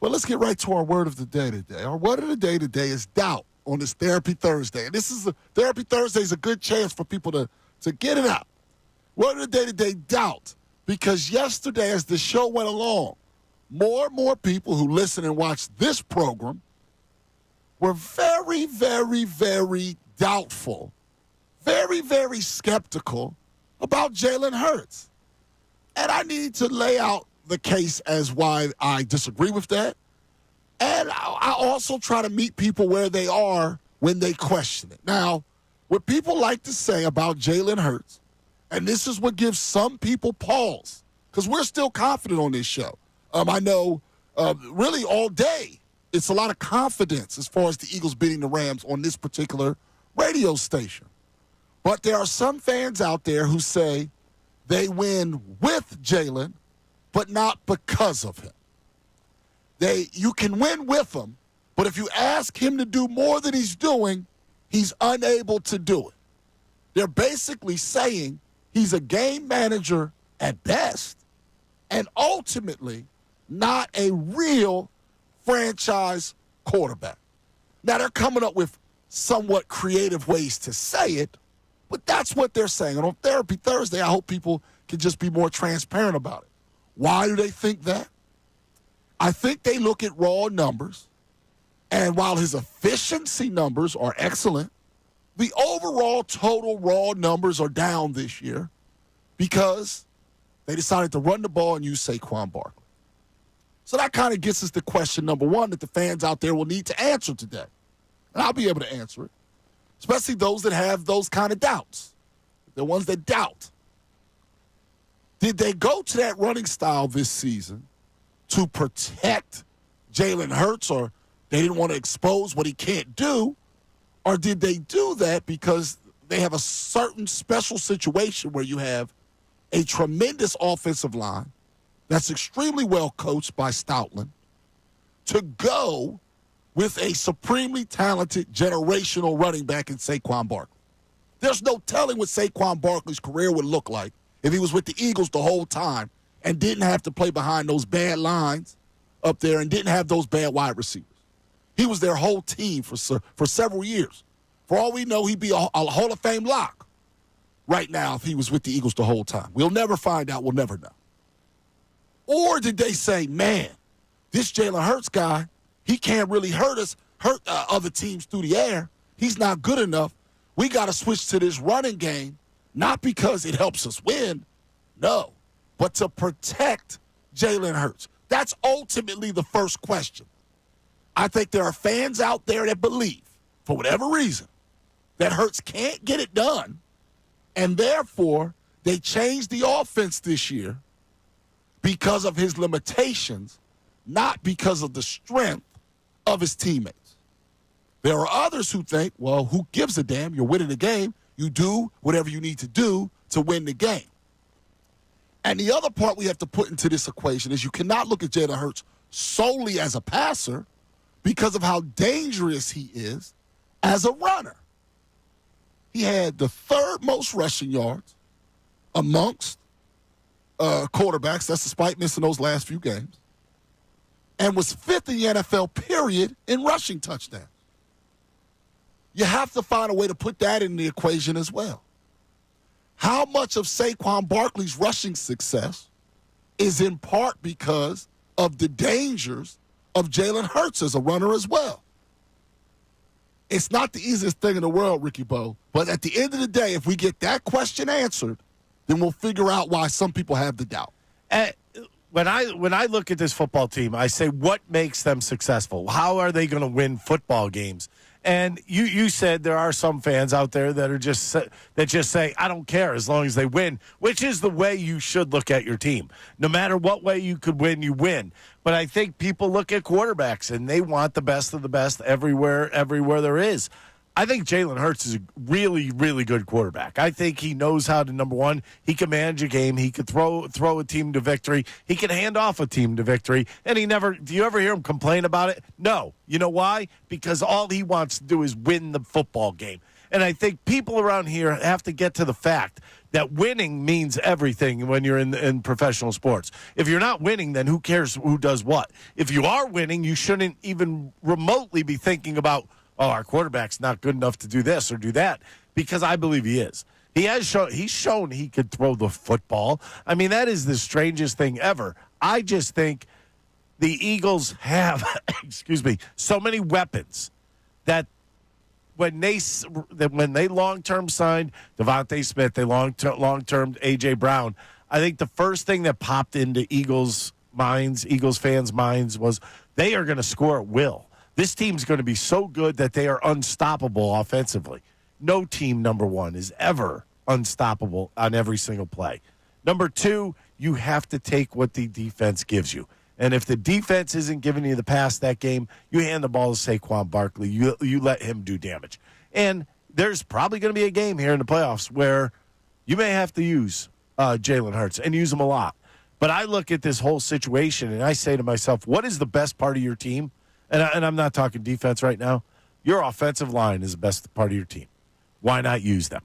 But let's get right to our word of the day today. Our word of the day today is doubt on this Therapy Thursday. And Therapy Thursday is a good chance for people to get it out. Word of the day today, doubt. Because yesterday, as the show went along, more and more people who listen and watch this program were very, very, very doubtful, very, very skeptical about Jalen Hurts. And I need to lay out the case as why I disagree with that. And I also try to meet people where they are when they question it. Now, what people like to say about Jalen Hurts, and this is what gives some people pause, because we're still confident on this show. I know really all day it's a lot of confidence as far as the Eagles beating the Rams on this particular radio station. But there are some fans out there who say they win with Jalen, but not because of him. You can win with him, but if you ask him to do more than he's doing, he's unable to do it. They're basically saying he's a game manager at best and ultimately not a real franchise quarterback. Now, they're coming up with somewhat creative ways to say it, but that's what they're saying. And on Therapy Thursday, I hope people can just be more transparent about it. Why do they think that? I think they look at raw numbers, and while his efficiency numbers are excellent, the overall total raw numbers are down this year because they decided to run the ball and use Saquon Barkley. So that kind of gets us to question number one that the fans out there will need to answer today. And I'll be able to answer it, especially those that have those kind of doubts, the ones that doubt. Did they go to that running style this season to protect Jalen Hurts, or they didn't want to expose what he can't do? Or did they do that because they have a certain special situation where you have a tremendous offensive line that's extremely well coached by Stoutland to go with a supremely talented generational running back in Saquon Barkley? There's no telling what Saquon Barkley's career would look like if he was with the Eagles the whole time and didn't have to play behind those bad lines up there and didn't have those bad wide receivers. He was their whole team for several years. For all we know, he'd be a Hall of Fame lock right now if he was with the Eagles the whole time. We'll never find out. We'll never know. Or did they say, man, this Jalen Hurts guy, he can't really hurt other teams through the air. He's not good enough. We got to switch to this running game, not because it helps us win, no, but to protect Jalen Hurts. That's ultimately the first question. I think there are fans out there that believe, for whatever reason, that Hurts can't get it done, and therefore they changed the offense this year because of his limitations, not because of the strength of his teammates. There are others who think, well, who gives a damn? You're winning the game. You do whatever you need to do to win the game. And the other part we have to put into this equation is you cannot look at Jalen Hurts solely as a passer because of how dangerous he is as a runner. He had the third most rushing yards amongst quarterbacks. That's despite missing those last few games. And was fifth in the NFL, period, in rushing touchdowns. You have to find a way to put that in the equation as well. How much of Saquon Barkley's rushing success is in part because of the dangers of Jalen Hurts as a runner as well? It's not the easiest thing in the world, Ricky Bo, but at the end of the day, if we get that question answered, then we'll figure out why some people have the doubt. When I look at this football team, I say, what makes them successful? How are they going to win football games? And you said there are some fans out there that just say, I don't care as long as they win, which is the way you should look at your team. No matter what way you could win, you win. But I think people look at quarterbacks and they want the best of the best everywhere there is. I think Jalen Hurts is a really, really good quarterback. I think he knows how to, number one, he can manage a game. He could throw a team to victory. He can hand off a team to victory. And do you ever hear him complain about it? No. You know why? Because all he wants to do is win the football game. And I think people around here have to get to the fact that winning means everything when you're in professional sports. If you're not winning, then who cares who does what? If you are winning, you shouldn't even remotely be thinking about, oh, our quarterback's not good enough to do this or do that, because I believe he is. He's shown he could throw the football. I mean, that is the strangest thing ever. I just think the Eagles have, so many weapons that when they long-term signed Devontae Smith, they long-term A.J. Brown, I think the first thing that popped into Eagles fans' minds was they are going to score at will. This team's going to be so good that they are unstoppable offensively. No team, number one, is ever unstoppable on every single play. Number two, you have to take what the defense gives you. And if the defense isn't giving you the pass that game, you hand the ball to Saquon Barkley. You let him do damage. And there's probably going to be a game here in the playoffs where you may have to use Jalen Hurts and use him a lot. But I look at this whole situation and I say to myself, what is the best part of your team? And I'm not talking defense right now. Your offensive line is the best part of your team. Why not use them?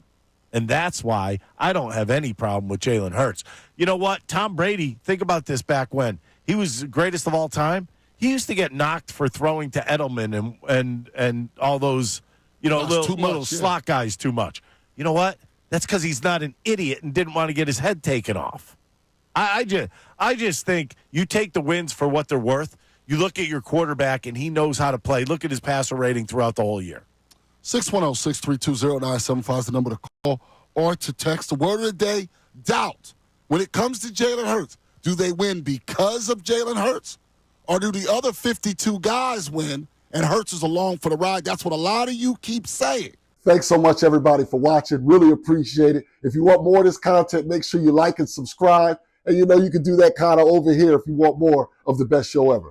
And that's why I don't have any problem with Jalen Hurts. You know what? Tom Brady, think about this back when. He was the greatest of all time. He used to get knocked for throwing to Edelman and all those, little slot guys too much. You know what? That's because he's not an idiot and didn't want to get his head taken off. I just think you take the wins for what they're worth. You look at your quarterback, and he knows how to play. Look at his passer rating throughout the whole year. 610-632-0975 is the number to call or to text. The word of the day, doubt. When it comes to Jalen Hurts, do they win because of Jalen Hurts? Or do the other 52 guys win and Hurts is along for the ride? That's what a lot of you keep saying. Thanks so much, everybody, for watching. Really appreciate it. If you want more of this content, make sure you like and subscribe. And you can do that kind of over here if you want more of the best show ever.